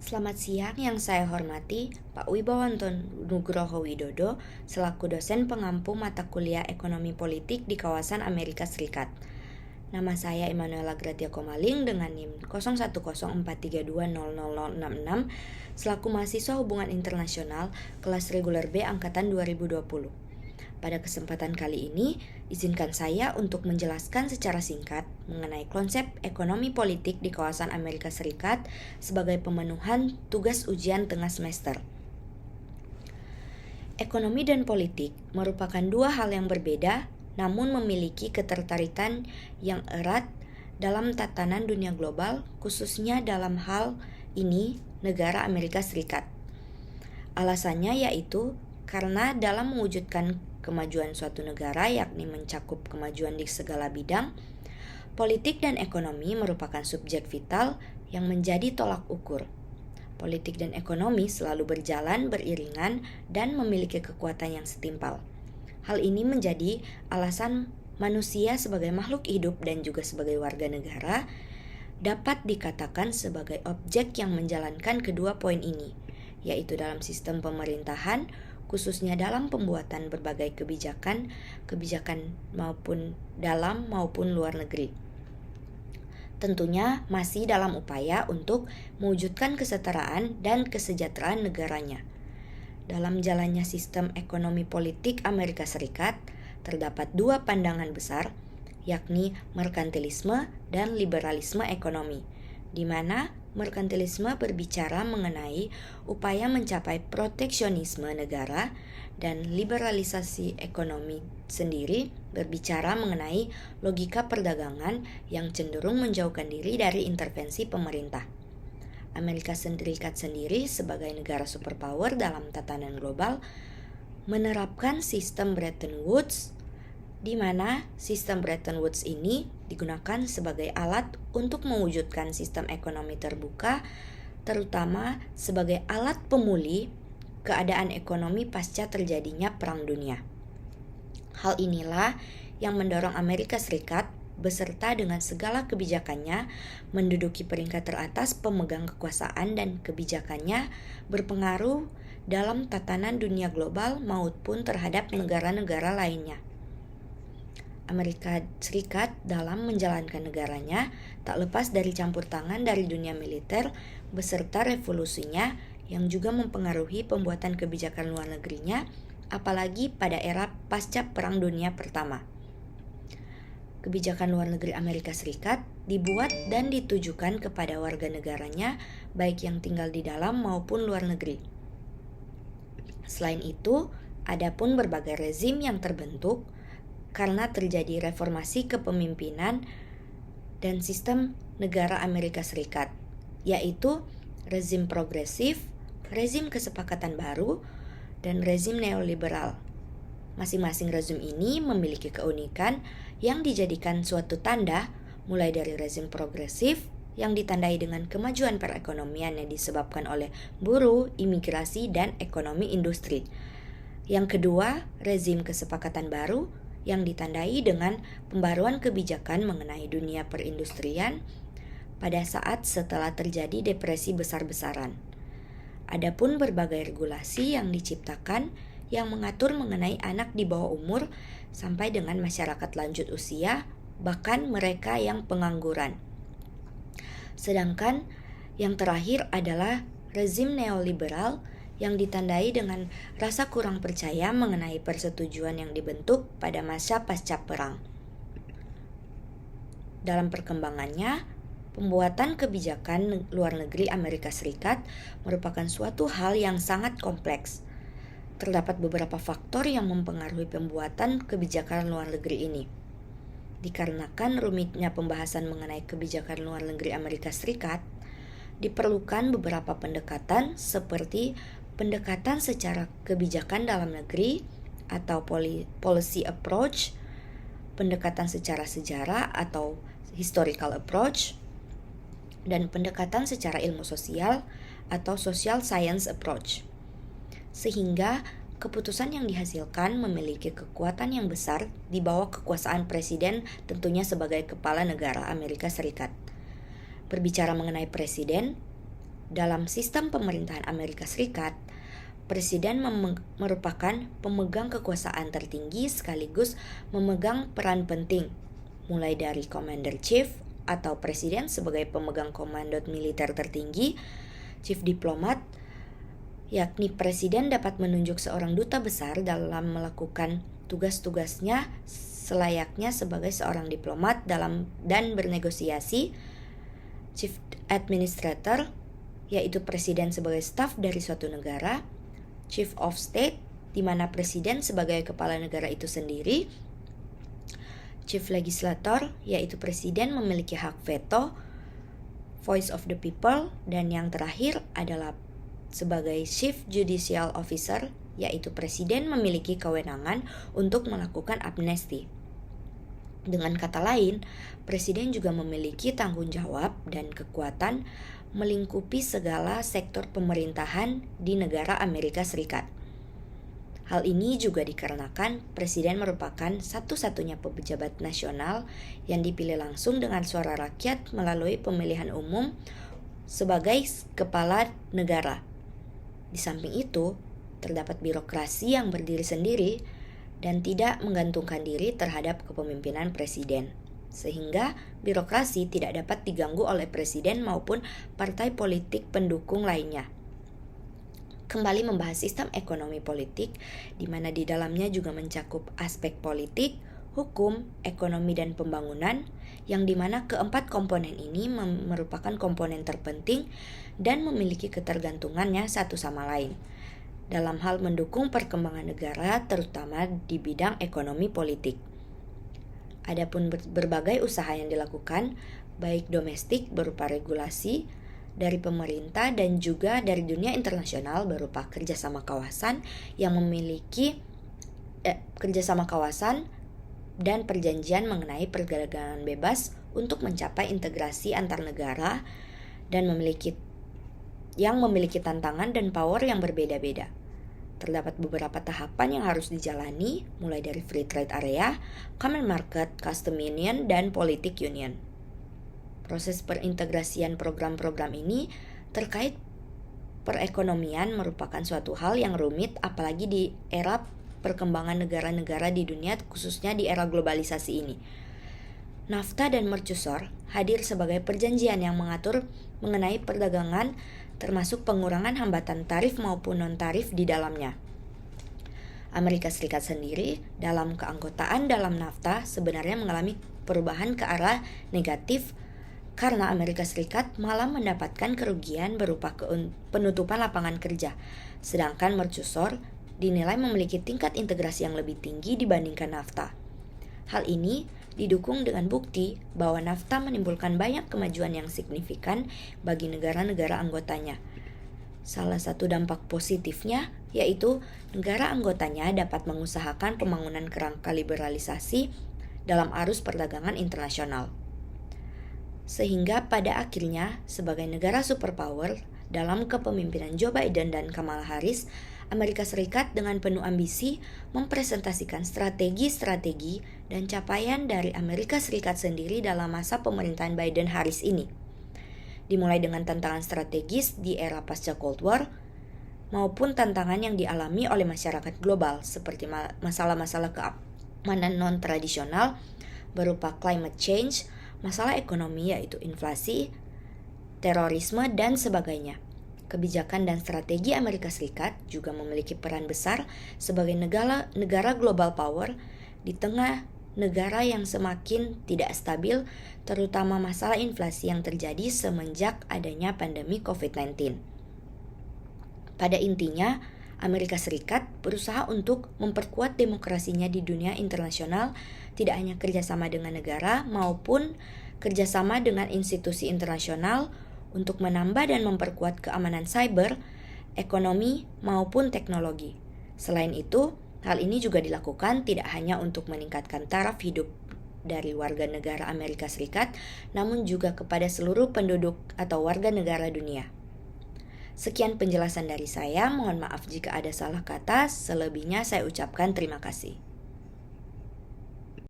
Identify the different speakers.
Speaker 1: Selamat siang yang saya hormati Pak Wibawanto Nugroho Widodo selaku dosen pengampu mata kuliah Ekonomi Politik di kawasan Amerika Serikat. Nama saya Emanuela Gratia Komaling dengan NIM 0104320066 selaku mahasiswa hubungan internasional kelas reguler B angkatan 2020. Pada kesempatan kali ini, izinkan saya untuk menjelaskan secara singkat mengenai konsep ekonomi politik di kawasan Amerika Serikat sebagai pemenuhan tugas ujian tengah semester. Ekonomi dan politik merupakan dua hal yang berbeda, namun memiliki ketertarikan yang erat dalam tatanan dunia global, khususnya dalam hal ini negara Amerika Serikat. Alasannya yaitu karena dalam mewujudkan kemajuan suatu negara, yakni mencakup kemajuan di segala bidang, politik dan ekonomi merupakan subjek vital yang menjadi tolak ukur. Politik dan ekonomi selalu berjalan beriringan dan memiliki kekuatan yang setimpal. Hal ini menjadi alasan manusia sebagai makhluk hidup dan juga sebagai warga negara dapat dikatakan sebagai objek yang menjalankan kedua poin ini, yaitu dalam sistem pemerintahan, khususnya dalam pembuatan berbagai kebijakan maupun dalam maupun luar negeri. Tentunya masih dalam upaya untuk mewujudkan kesetaraan dan kesejahteraan negaranya. Dalam jalannya sistem ekonomi politik Amerika Serikat, terdapat dua pandangan besar, yakni merkantilisme dan liberalisme ekonomi, di mana merkantilisme berbicara mengenai upaya mencapai proteksionisme negara dan liberalisasi ekonomi sendiri berbicara mengenai logika perdagangan yang cenderung menjauhkan diri dari intervensi pemerintah. Amerika Serikat sendiri sebagai negara superpower dalam tatanan global menerapkan sistem Bretton Woods, di mana sistem Bretton Woods ini digunakan sebagai alat untuk mewujudkan sistem ekonomi terbuka, terutama sebagai alat pemulih keadaan ekonomi pasca terjadinya Perang Dunia. Hal inilah yang mendorong Amerika Serikat beserta dengan segala kebijakannya menduduki peringkat teratas pemegang kekuasaan dan kebijakannya berpengaruh dalam tatanan dunia global maupun terhadap negara-negara lainnya. Amerika Serikat dalam menjalankan negaranya tak lepas dari campur tangan dari dunia militer beserta revolusinya yang juga mempengaruhi pembuatan kebijakan luar negerinya, apalagi pada era pasca Perang Dunia Pertama. Kebijakan luar negeri Amerika Serikat dibuat dan ditujukan kepada warga negaranya, baik yang tinggal di dalam maupun luar negeri. Selain itu, ada pun berbagai rezim yang terbentuk karena terjadi reformasi kepemimpinan dan sistem negara Amerika Serikat, yaitu rezim progresif, rezim kesepakatan baru, dan rezim neoliberal. Masing-masing rezim ini memiliki keunikan yang dijadikan suatu tanda, mulai dari rezim progresif yang ditandai dengan kemajuan perekonomian yang disebabkan oleh buruh, imigrasi, dan ekonomi industri. Yang kedua, rezim kesepakatan baru yang ditandai dengan pembaruan kebijakan mengenai dunia perindustrian pada saat setelah terjadi depresi besar-besaran. Adapun berbagai regulasi yang diciptakan yang mengatur mengenai anak di bawah umur sampai dengan masyarakat lanjut usia, bahkan mereka yang pengangguran. Sedangkan yang terakhir adalah rezim neoliberal yang ditandai dengan rasa kurang percaya mengenai persetujuan yang dibentuk pada masa pasca perang. Dalam perkembangannya, pembuatan kebijakan luar negeri Amerika Serikat merupakan suatu hal yang sangat kompleks. Terdapat beberapa faktor yang mempengaruhi pembuatan kebijakan luar negeri ini. Dikarenakan rumitnya pembahasan mengenai kebijakan luar negeri Amerika Serikat, diperlukan beberapa pendekatan seperti pendekatan secara kebijakan dalam negeri atau policy approach, pendekatan secara sejarah atau historical approach, dan pendekatan secara ilmu sosial atau social science approach. Sehingga keputusan yang dihasilkan memiliki kekuatan yang besar di bawah kekuasaan presiden, tentunya sebagai kepala negara Amerika Serikat. Berbicara mengenai presiden, Dalam sistem pemerintahan Amerika Serikat, presiden merupakan pemegang kekuasaan tertinggi sekaligus memegang peran penting, mulai dari Commander Chief atau presiden sebagai pemegang komando militer tertinggi, chief diplomat, yakni presiden dapat menunjuk seorang duta besar dalam melakukan tugas-tugasnya selayaknya sebagai seorang diplomat dan bernegosiasi, chief administrator, yaitu presiden sebagai staf dari suatu negara, chief of state, di mana presiden sebagai kepala negara itu sendiri, chief legislator, yaitu presiden memiliki hak veto, voice of the people, dan yang terakhir adalah sebagai chief judicial officer, yaitu presiden memiliki kewenangan untuk melakukan amnesti. Dengan kata lain, presiden juga memiliki tanggung jawab dan kekuatan melingkupi segala sektor pemerintahan di negara Amerika Serikat. Hal ini juga dikarenakan presiden merupakan satu-satunya pejabat nasional yang dipilih langsung dengan suara rakyat melalui pemilihan umum sebagai kepala negara. Di samping itu, terdapat birokrasi yang berdiri sendiri dan tidak menggantungkan diri terhadap kepemimpinan presiden, sehingga birokrasi tidak dapat diganggu oleh presiden maupun partai politik pendukung lainnya. Kembali membahas sistem ekonomi politik, di mana di dalamnya juga mencakup aspek politik, hukum, ekonomi, dan pembangunan, yang dimana keempat komponen ini merupakan komponen terpenting dan memiliki ketergantungannya satu sama lain dalam hal mendukung perkembangan negara, terutama di bidang ekonomi politik. Adapun berbagai usaha yang dilakukan, baik domestik berupa regulasi dari pemerintah dan juga dari dunia internasional berupa kerjasama kawasan yang memiliki kerjasama kawasan dan perjanjian mengenai perdagangan bebas untuk mencapai integrasi antar negara dan memiliki tantangan dan power yang berbeda-beda. Terdapat beberapa tahapan yang harus dijalani, mulai dari Free Trade Area, Common Market, Custom Union, dan Politic Union. Proses perintegrasian program-program ini terkait perekonomian merupakan suatu hal yang rumit, apalagi di era perkembangan negara-negara di dunia, khususnya di era globalisasi ini. NAFTA dan Mercosur hadir sebagai perjanjian yang mengatur mengenai perdagangan, termasuk pengurangan hambatan tarif maupun non-tarif di dalamnya. Amerika Serikat sendiri dalam keanggotaan dalam NAFTA sebenarnya mengalami perubahan ke arah negatif karena Amerika Serikat malah mendapatkan kerugian berupa penutupan lapangan kerja, sedangkan Mercosur dinilai memiliki tingkat integrasi yang lebih tinggi dibandingkan NAFTA. Hal ini didukung dengan bukti bahwa NAFTA menimbulkan banyak kemajuan yang signifikan bagi negara-negara anggotanya. Salah satu dampak positifnya yaitu negara anggotanya dapat mengusahakan pembangunan kerangka liberalisasi dalam arus perdagangan internasional. Sehingga pada akhirnya sebagai negara superpower dalam kepemimpinan Joe Biden dan Kamala Harris, Amerika Serikat dengan penuh ambisi mempresentasikan strategi-strategi dan capaian dari Amerika Serikat sendiri dalam masa pemerintahan Biden-Harris ini. Dimulai dengan tantangan strategis di era pasca Cold War, maupun tantangan yang dialami oleh masyarakat global seperti masalah-masalah keamanan non-tradisional berupa climate change, masalah ekonomi yaitu inflasi, terorisme, dan sebagainya. Kebijakan dan strategi Amerika Serikat juga memiliki peran besar sebagai negara global power di tengah negara yang semakin tidak stabil, terutama masalah inflasi yang terjadi semenjak adanya pandemi COVID-19. Pada intinya, Amerika Serikat berusaha untuk memperkuat demokrasinya di dunia internasional, tidak hanya kerjasama dengan negara maupun kerjasama dengan institusi internasional untuk menambah dan memperkuat keamanan cyber, ekonomi, maupun teknologi. Selain itu, hal ini juga dilakukan tidak hanya untuk meningkatkan taraf hidup dari warga negara Amerika Serikat, namun juga kepada seluruh penduduk atau warga negara dunia. Sekian penjelasan dari saya, mohon maaf jika ada salah kata, selebihnya saya ucapkan terima kasih.